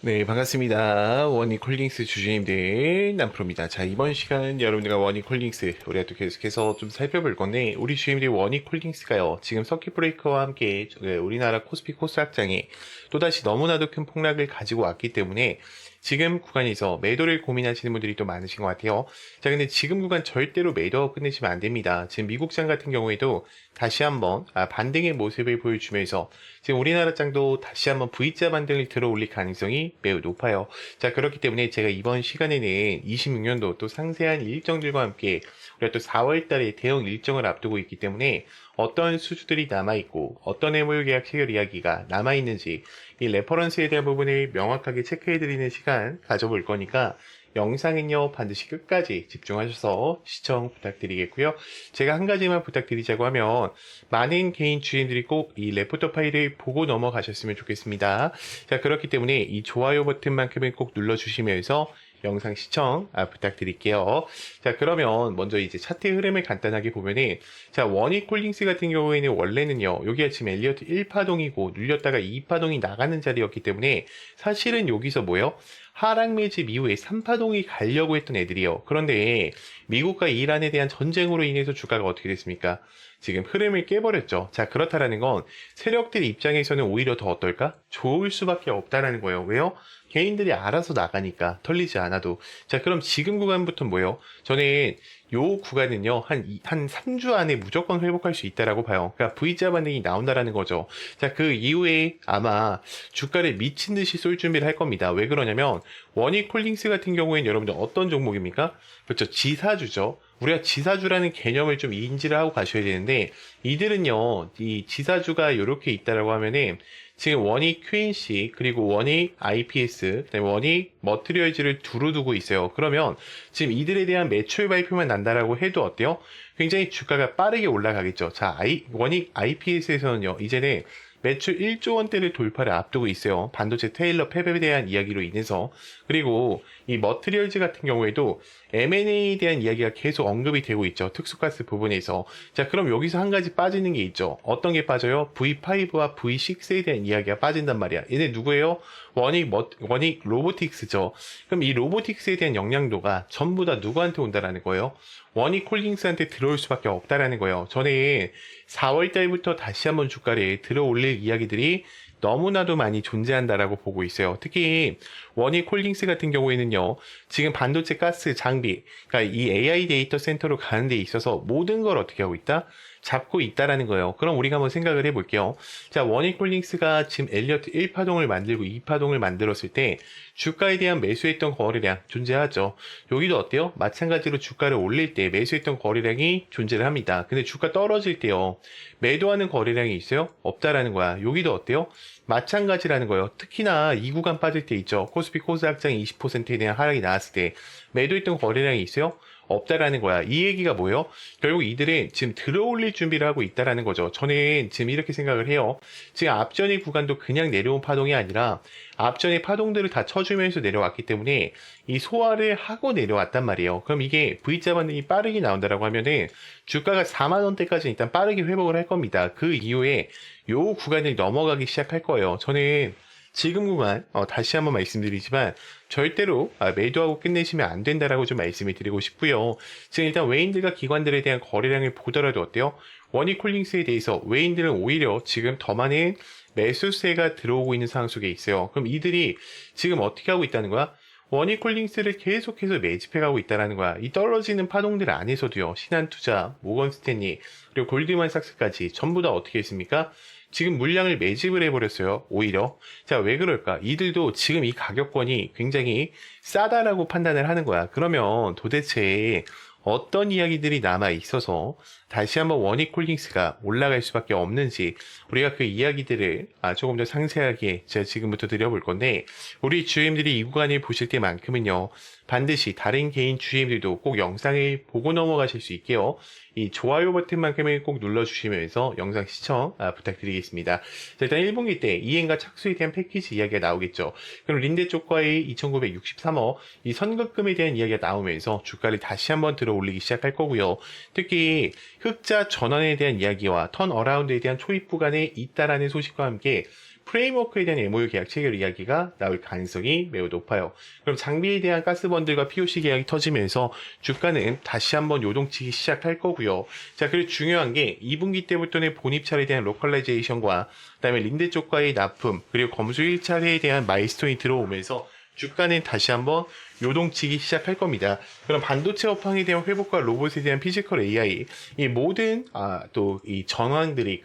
네, 반갑습니다. 워닝콜링스 주주님들, 남프로입니다. 자, 이번 시간 여러분들과 워닝콜링스, 우리가 또 계속해서 좀 살펴볼 건데, 우리 주주님들 워닝콜링스가요, 지금 서킷 브레이커와 함께 우리나라 코스피 코스닥장에 또다시 너무나도 큰 폭락을 가지고 왔기 때문에, 지금 구간에서 매도를 고민하시는 분들이 또 많으신 것 같아요. 자, 근데 지금 구간 절대로 매도하고 끝내시면 안 됩니다. 지금 미국장 같은 경우에도 다시 한번 반등의 모습을 보여주면서 지금 우리나라 장도 다시 한번 V자 반등을 들어올릴 가능성이 매우 높아요. 자, 그렇기 때문에 제가 이번 시간에는 26년도 또 상세한 일정들과 함께 우리가 또 4월 달에 대형 일정을 앞두고 있기 때문에 어떤 수주들이 남아있고 어떤 MOU 계약 체결 이야기가 남아있는지 이 레퍼런스에 대한 부분을 명확하게 체크해드리는 시간 가져볼 거니까 영상은요 반드시 끝까지 집중하셔서 시청 부탁드리겠고요. 제가 한 가지만 부탁드리자고 하면 많은 개인 주인들이 꼭 이 레포터 파일을 보고 넘어가셨으면 좋겠습니다. 자, 그렇기 때문에 이 좋아요 버튼만큼은 꼭 눌러주시면서 영상 시청 부탁드릴게요. 자, 그러면 먼저 이제 차트의 흐름을 간단하게 보면은 자, 원익콜링스 같은 경우에는 원래는요 여기가 지금 엘리어트 1파동이고 눌렸다가 2파동이 나가는 자리였기 때문에 사실은 여기서 뭐예요? 하락 매집 이후에 3파동이 가려고 했던 애들이요. 그런데 미국과 이란에 대한 전쟁으로 인해서 주가가 어떻게 됐습니까? 지금 흐름을 깨버렸죠. 자, 그렇다라는 건 세력들 입장에서는 오히려 더 어떨까? 좋을 수밖에 없다라는 거예요. 왜요? 개인들이 알아서 나가니까 털리지 않아도. 자, 그럼 지금 구간부터 뭐예요? 저는 요 구간은요 한 3주 안에 무조건 회복할 수 있다라고 봐요. 그러니까 V자 반등이 나온다라는 거죠. 자, 그 이후에 아마 주가를 미친 듯이 쏠 준비를 할 겁니다. 왜 그러냐면 원익콜링스 같은 경우에는 여러분들 어떤 종목입니까? 그렇죠, 지사주죠. 우리가 지사주라는 개념을 좀 인지를 하고 가셔야 되는데, 이들은요 이 지사주가 이렇게 있다라고 하면은 지금 원익 QNC 그리고 원익 IPS 그다음에 원익 머트리얼즈를 두루 두고 있어요. 그러면 지금 이들에 대한 매출 발표만 난다라고 해도 어때요? 굉장히 주가가 빠르게 올라가겠죠. 자, 원익 IPS에서는요 이제는 매출 1조 원대를 돌파를 앞두고 있어요. 반도체 테일러 팹에 대한 이야기로 인해서. 그리고 이 머트리얼즈 같은 경우에도 M&A에 대한 이야기가 계속 언급이 되고 있죠. 특수가스 부분에서. 자, 그럼 여기서 한 가지 빠지는 게 있죠. 어떤 게 빠져요? V5와 V6에 대한 이야기가 빠진단 말이야. 얘네 누구예요? 원익 로보틱스죠. 그럼 이 로보틱스에 대한 영향도가 전부 다 누구한테 온다라는 거예요? 원익콜링스한테 들어올 수밖에 없다라는 거예요. 저는 4월 달부터 다시 한번 주가를 들어 올릴 이야기들이 너무나도 많이 존재한다라고 보고 있어요. 특히 원익콜링스 같은 경우에는요, 지금 반도체 가스 장비, 그러니까 이 AI 데이터 센터로 가는 데 있어서 모든 걸 어떻게 하고 있다? 잡고 있다라는 거예요. 그럼 우리가 한번 생각을 해볼게요. 자, 원익콜링스가 지금 엘리어트 1파동을 만들고 2파동을 만들었을 때 주가에 대한 매수했던 거래량 존재하죠. 여기도 어때요? 마찬가지로 주가를 올릴 때 매수했던 거래량이 존재를 합니다. 근데 주가 떨어질 때요, 매도하는 거래량이 있어요? 없다라는 거야. 여기도 어때요? 마찬가지라는 거예요. 특히나 이 구간 빠질 때 있죠. 코스피 코스닥장 20%에 대한 하락이 나왔을 때 매도했던 거래량이 있어요? 없다라는 거야. 이 얘기가 뭐예요? 결국 이들은 지금 들어올릴 준비를 하고 있다라는 거죠. 저는 지금 이렇게 생각을 해요. 지금 앞전의 구간도 그냥 내려온 파동이 아니라 앞전의 파동들을 다 쳐주면서 내려왔기 때문에 이 소화를 하고 내려왔단 말이에요. 그럼 이게 V자 반등이 빠르게 나온다라고 하면은 주가가 4만 원대까지 일단 빠르게 회복을 할 겁니다. 그 이후에 요 구간을 넘어가기 시작할 거예요. 저는 지금 구간 다시 한번 말씀드리지만 절대로 매도하고 끝내시면 안 된다라고 좀 말씀을 드리고 싶고요. 지금 일단 외인들과 기관들에 대한 거래량을 보더라도 어때요? 원익콜링스에 대해서 외인들은 오히려 지금 더 많은 매수세가 들어오고 있는 상황 속에 있어요. 그럼 이들이 지금 어떻게 하고 있다는 거야? 원익콜링스를 계속해서 매집해가고 있다는 거야. 이 떨어지는 파동들 안에서도요, 신한투자, 모건스탠리, 그리고 골드만삭스까지 전부 다 어떻게 했습니까? 지금 물량을 매집을 해버렸어요. 오히려. 자, 왜 그럴까? 이들도 지금 이 가격권이 굉장히 싸다라고 판단을 하는 거야. 그러면 도대체 어떤 이야기들이 남아 있어서 다시 한번 원익콜링스가 올라갈 수밖에 없는지 우리가 그 이야기들을 조금 더 상세하게 제가 지금부터 드려볼 건데, 우리 주임들이 이 구간을 보실 때만큼은요 반드시 다른 개인 주임들도 꼭 영상을 보고 넘어가실 수 있게요, 이 좋아요 버튼만큼을 꼭 눌러주시면서 영상 시청 부탁드리겠습니다. 자, 일단 1분기 때 이행과 착수에 대한 패키지 이야기가 나오겠죠. 그럼 린데 쪽과의 2963억 이 선급금에 대한 이야기가 나오면서 주가를 다시 한번 들어 올리기 시작할 거고요. 특히 흑자 전환에 대한 이야기와 턴어라운드에 대한 초입 구간에 있다라는 소식과 함께 프레임워크에 대한 MOU 계약 체결 이야기가 나올 가능성이 매우 높아요. 그럼 장비에 대한 가스번들과 POC 계약이 터지면서 주가는 다시 한번 요동치기 시작할 거고요. 자, 그리고 중요한 게 2분기 때부터는 본입찰에 대한 로컬라이제이션과 그다음에 린데 쪽과의 납품 그리고 검수 1차회에 대한 마일스톤이 들어오면서 주가는 다시 한번 요동치기 시작할 겁니다. 그럼 반도체 업황에 대한 회복과 로봇에 대한 피지컬 AI 이 모든 또 이 전환들이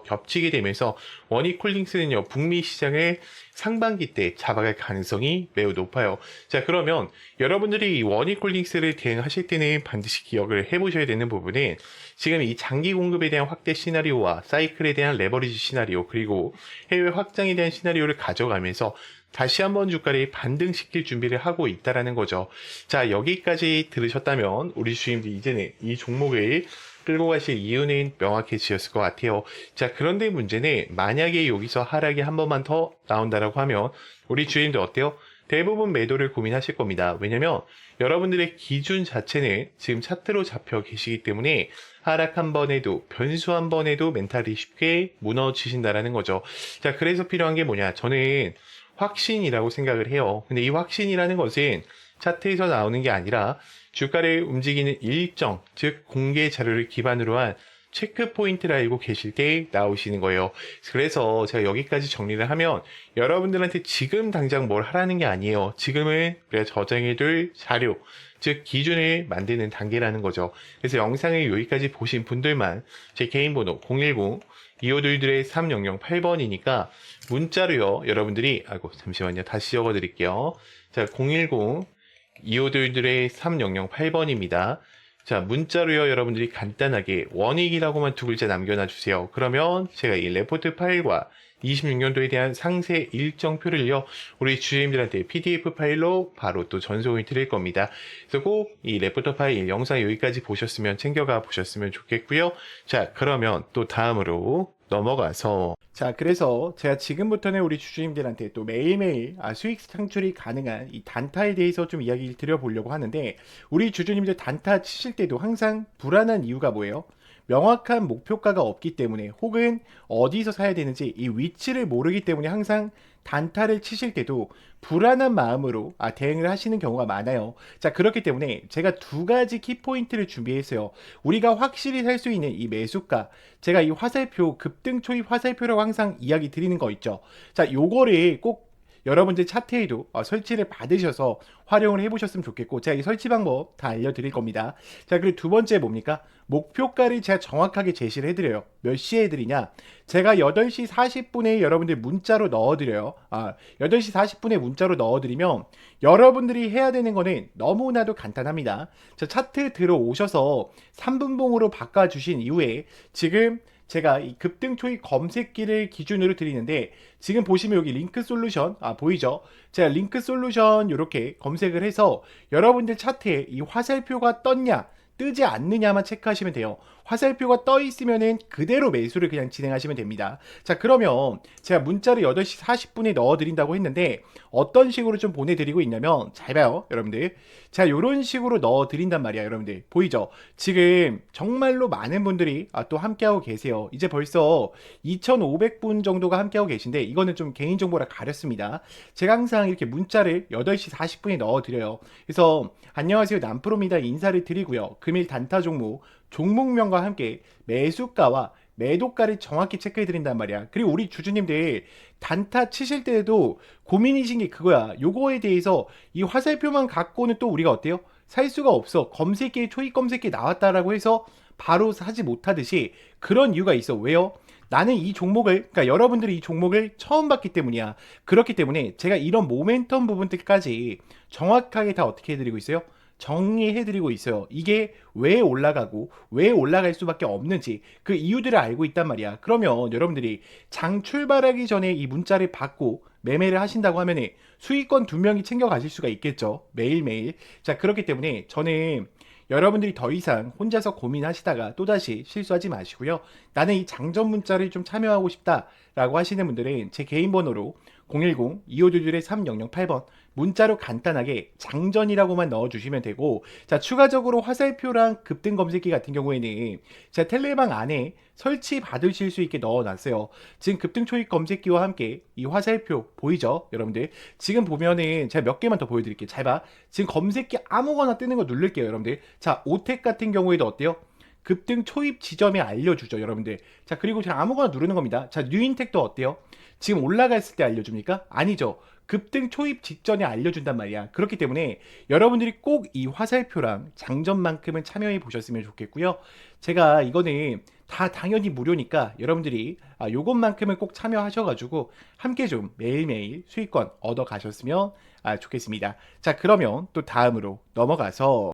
겹치게 되면서 원익홀딩스는요 북미 시장을 상반기 때 잡아갈 가능성이 매우 높아요. 자, 그러면 여러분들이 이 원익홀딩스를 대응하실 때는 반드시 기억을 해보셔야 되는 부분은 지금 이 장기 공급에 대한 확대 시나리오와 사이클에 대한 레버리지 시나리오 그리고 해외 확장에 대한 시나리오를 가져가면서 다시 한번 주가를 반등시킬 준비를 하고 있다라는 거죠. 자, 여기까지 들으셨다면 우리 주임들 이제는 이 종목을 끌고 가실 이유는 명확해지셨을 것 같아요. 자, 그런데 문제는 만약에 여기서 하락이 한 번만 더 나온다라고 하면 우리 주임들 어때요? 대부분 매도를 고민하실 겁니다. 왜냐면 여러분들의 기준 자체는 지금 차트로 잡혀 계시기 때문에 하락 한 번에도 변수 한 번에도 멘탈이 쉽게 무너지신다라는 거죠. 자, 그래서 필요한 게 뭐냐? 저는 확신이라고 생각을 해요. 근데 이 확신이라는 것은 차트에서 나오는 게 아니라 주가를 움직이는 일정, 즉 공개 자료를 기반으로 한 체크 포인트를 알고 계실 때 나오시는 거예요. 그래서 제가 여기까지 정리를 하면 여러분들한테 지금 당장 뭘 하라는 게 아니에요. 지금은 우리가 저장해둘 자료, 즉 기준을 만드는 단계라는 거죠. 그래서 영상을 여기까지 보신 분들만 제 개인 번호 010-2522-3008번이니까 문자로요. 여러분들이 잠시만요. 다시 적어드릴게요. 자, 010-2522-3008번입니다. 자, 문자로요. 여러분들이 간단하게 원익이라고만 두 글자 남겨놔 주세요. 그러면 제가 이 레포트 파일과 26년도에 대한 상세 일정표를요, 우리 주임들한테 PDF 파일로 바로 또 전송을 드릴 겁니다. 그래서 꼭 이 레포트 파일 영상 여기까지 보셨으면 챙겨가 보셨으면 좋겠고요. 자, 그러면 또 다음으로 넘어가서 자, 그래서 제가 지금부터는 우리 주주님들한테 또 매일매일 수익 창출이 가능한 이 단타에 대해서 좀 이야기를 드려보려고 하는데, 우리 주주님들 단타 치실 때도 항상 불안한 이유가 뭐예요? 명확한 목표가가 없기 때문에, 혹은 어디서 사야 되는지 이 위치를 모르기 때문에 항상 단타를 치실 때도 불안한 마음으로 대응을 하시는 경우가 많아요. 자, 그렇기 때문에 제가 두 가지 키포인트를 준비했어요. 우리가 확실히 살 수 있는 이 매수가, 제가 이 화살표, 급등 초입 화살표라고 항상 이야기 드리는 거 있죠. 자, 요거를 꼭 여러분들 차트에도 설치를 받으셔서 활용을 해보셨으면 좋겠고, 제가 이 설치 방법 다 알려드릴 겁니다. 자, 그리고 두 번째 뭡니까? 목표가를 제가 정확하게 제시를 해드려요. 몇 시에 해드리냐? 제가 8시 40분에 여러분들 문자로 넣어드려요. 8시 40분에 문자로 넣어드리면 여러분들이 해야 되는 거는 너무나도 간단합니다. 자, 차트 들어오셔서 3분봉으로 바꿔주신 이후에 지금 제가 이 급등 초입 검색기를 기준으로 드리는데, 지금 보시면 여기 링크 솔루션 보이죠? 제가 링크 솔루션 이렇게 검색을 해서 여러분들 차트에 이 화살표가 떴냐 뜨지 않느냐만 체크하시면 돼요. 화살표가 떠 있으면은 그대로 매수를 그냥 진행하시면 됩니다. 자, 그러면 제가 문자를 8시 40분에 넣어드린다고 했는데 어떤 식으로 좀 보내드리고 있냐면, 잘 봐요 여러분들. 제가 이런 식으로 넣어드린단 말이야. 여러분들 보이죠? 지금 정말로 많은 분들이 또 함께하고 계세요. 이제 벌써 2,500분 정도가 함께하고 계신데, 이거는 좀 개인정보라 가렸습니다. 제가 항상 이렇게 문자를 8시 40분에 넣어드려요. 그래서 안녕하세요 남프로입니다 인사를 드리고요, 금일 단타 종목명과 함께 매수가와 매도가를 정확히 체크해 드린단 말이야. 그리고 우리 주주님들 단타 치실 때에도 고민이신 게 그거야. 요거에 대해서 이 화살표만 갖고는 또 우리가 어때요? 살 수가 없어. 검색기에 초입 검색기에 나왔다라고 해서 바로 사지 못하듯이 그런 이유가 있어. 왜요? 나는 이 종목을, 그러니까 여러분들이 이 종목을 처음 봤기 때문이야. 그렇기 때문에 제가 이런 모멘텀 부분들까지 정확하게 다 어떻게 해드리고 있어요? 정리해드리고 있어요. 이게 왜 올라가고 왜 올라갈 수밖에 없는지 그 이유들을 알고 있단 말이야. 그러면 여러분들이 장 출발하기 전에 이 문자를 받고 매매를 하신다고 하면 수익권 2명이 챙겨가실 수가 있겠죠. 매일매일. 자, 그렇기 때문에 저는 여러분들이 더 이상 혼자서 고민하시다가 또다시 실수하지 마시고요. 나는 이 장전 문자를 좀 참여하고 싶다 라고 하시는 분들은 제 개인 번호로 010-2522-3008번 문자로 간단하게 장전이라고만 넣어주시면 되고, 자, 추가적으로 화살표랑 급등 검색기 같은 경우에는 제가 텔레방 안에 설치 받으실 수 있게 넣어놨어요. 지금 급등 초입 검색기와 함께 이 화살표 보이죠? 여러분들. 지금 보면은 제가 몇 개만 더 보여드릴게요. 잘 봐. 지금 검색기 아무거나 뜨는 거 누를게요, 여러분들. 자, 오텍 같은 경우에도 어때요? 급등 초입 지점에 알려주죠, 여러분들. 자, 그리고 제가 아무거나 누르는 겁니다. 자, 뉴인텍도 어때요? 지금 올라갔을 때 알려줍니까? 아니죠. 급등 초입 직전에 알려준단 말이야. 그렇기 때문에 여러분들이 꼭 이 화살표랑 장점만큼은 참여해 보셨으면 좋겠고요. 제가 이거는 다 당연히 무료니까 여러분들이 요것만큼은 꼭 참여하셔가지고 함께 좀 매일매일 수익권 얻어 가셨으면 좋겠습니다. 자, 그러면 또 다음으로 넘어가서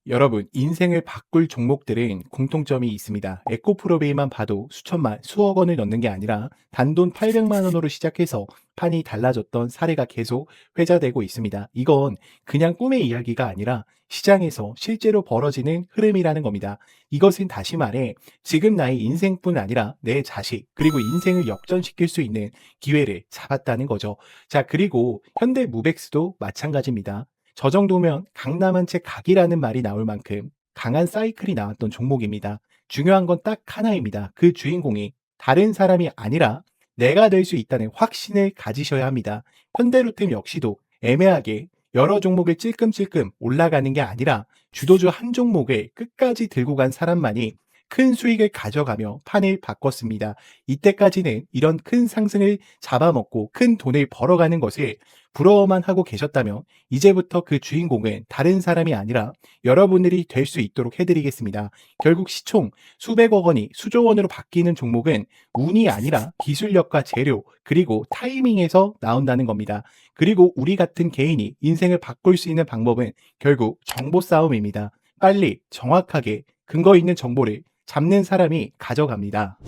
여러분, 인생을 바꿀 종목들은 공통점이 있습니다. 에코프로베이만 봐도 수천만, 수억 원을 넣는 게 아니라 단돈 800만 원으로 시작해서 판이 달라졌던 사례가 계속 회자되고 있습니다. 이건 그냥 꿈의 이야기가 아니라 시장에서 실제로 벌어지는 흐름이라는 겁니다. 이것은 다시 말해 지금 나의 인생뿐 아니라 내 자식, 그리고 인생을 역전시킬 수 있는 기회를 잡았다는 거죠. 자, 그리고 현대무백스도 마찬가지입니다. 저 정도면 강남 한 채 각이라는 말이 나올 만큼 강한 사이클이 나왔던 종목입니다. 중요한 건 딱 하나입니다. 그 주인공이 다른 사람이 아니라 내가 될 수 있다는 확신을 가지셔야 합니다. 현대로템 역시도 애매하게 여러 종목을 찔끔찔끔 올라가는 게 아니라 주도주 한 종목을 끝까지 들고 간 사람만이 큰 수익을 가져가며 판을 바꿨습니다. 이때까지는 이런 큰 상승을 잡아먹고 큰 돈을 벌어가는 것을 부러워만 하고 계셨다면 이제부터 그 주인공은 다른 사람이 아니라 여러분들이 될 수 있도록 해드리겠습니다. 결국 시총 수백억 원이 수조 원으로 바뀌는 종목은 운이 아니라 기술력과 재료 그리고 타이밍에서 나온다는 겁니다. 그리고 우리 같은 개인이 인생을 바꿀 수 있는 방법은 결국 정보 싸움입니다. 빨리 정확하게 근거 있는 정보를 잡는 사람이 가져갑니다.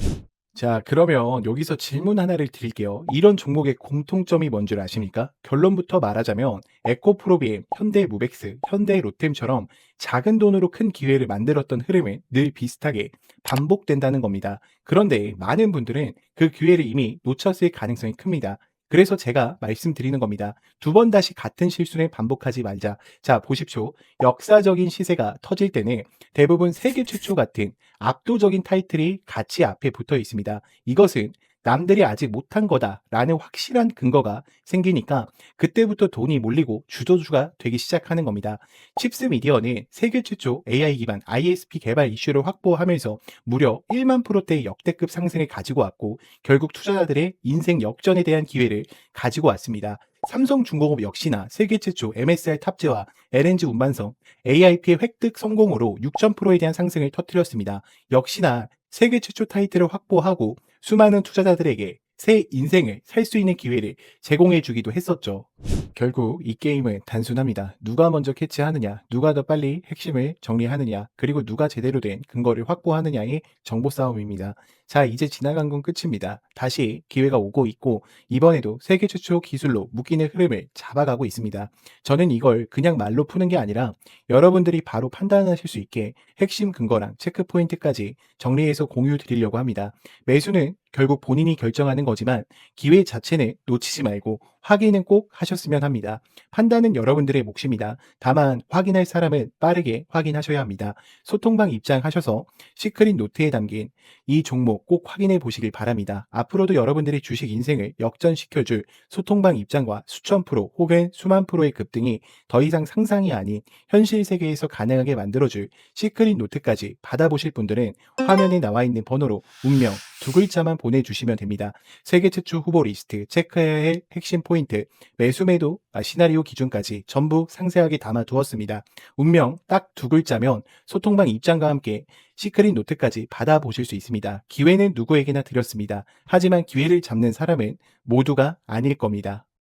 자, 그러면 여기서 질문 하나를 드릴게요. 이런 종목의 공통점이 뭔 줄 아십니까? 결론부터 말하자면 에코프로비엠, 현대무백스, 현대로템처럼 작은 돈으로 큰 기회를 만들었던 흐름은 늘 비슷하게 반복된다는 겁니다. 그런데 많은 분들은 그 기회를 이미 놓쳤을 가능성이 큽니다. 그래서 제가 말씀드리는 겁니다. 두 번 다시 같은 실수를 반복하지 말자. 자, 보십시오. 역사적인 시세가 터질 때는 대부분 세계 최초 같은 압도적인 타이틀이 같이 앞에 붙어 있습니다. 이것은 남들이 아직 못한 거다라는 확실한 근거가 생기니까 그때부터 돈이 몰리고 주도주가 되기 시작하는 겁니다. 칩스 미디어는 세계 최초 AI 기반 ISP 개발 이슈를 확보하면서 무려 1만 프로대의 역대급 상승을 가지고 왔고 결국 투자자들의 인생 역전에 대한 기회를 가지고 왔습니다. 삼성중공업 역시나 세계 최초 MSR 탑재와 LNG 운반선 AIP의 획득 성공으로 6,000%에 대한 상승을 터뜨렸습니다. 역시나 세계 최초 타이틀을 확보하고 수많은 투자자들에게 새 인생을 살 수 있는 기회를 제공해 주기도 했었죠. 결국 이 게임은 단순합니다. 누가 먼저 캐치하느냐, 누가 더 빨리 핵심을 정리하느냐, 그리고 누가 제대로 된 근거를 확보하느냐의 정보 싸움입니다. 자, 이제 지나간 건 끝입니다. 다시 기회가 오고 있고 이번에도 세계 최초 기술로 묶이는 흐름을 잡아가고 있습니다. 저는 이걸 그냥 말로 푸는 게 아니라 여러분들이 바로 판단하실 수 있게 핵심 근거랑 체크 포인트까지 정리해서 공유 드리려고 합니다. 매수는 결국 본인이 결정하는 거지만 기회 자체는 놓치지 말고 확인은 꼭 하셨으면 합니다. 판단은 여러분들의 몫입니다. 다만 확인할 사람은 빠르게 확인하셔야 합니다. 소통방 입장하셔서 시크릿 노트에 담긴 이 종목 꼭 확인해 보시길 바랍니다. 앞으로도 여러분들의 주식 인생을 역전시켜줄 소통방 입장과 수천 프로 혹은 수만 프로의 급등이 더 이상 상상이 아닌 현실 세계에서 가능하게 만들어줄 시크릿 노트까지 받아보실 분들은 화면에 나와 있는 번호로 운명 두 글자만 보내주시면 됩니다. 세계 최초 후보 리스트, 체크해야 할 핵심 포인트, 매수 매도, 시나리오 기준까지 전부 상세하게 담아두었습니다. 운명 딱 두 글자면 소통방 입장과 함께 시크릿 노트까지 받아보실 수 있습니다. 기회는 누구에게나 드렸습니다. 하지만 기회를 잡는 사람은 모두가 아닐 겁니다.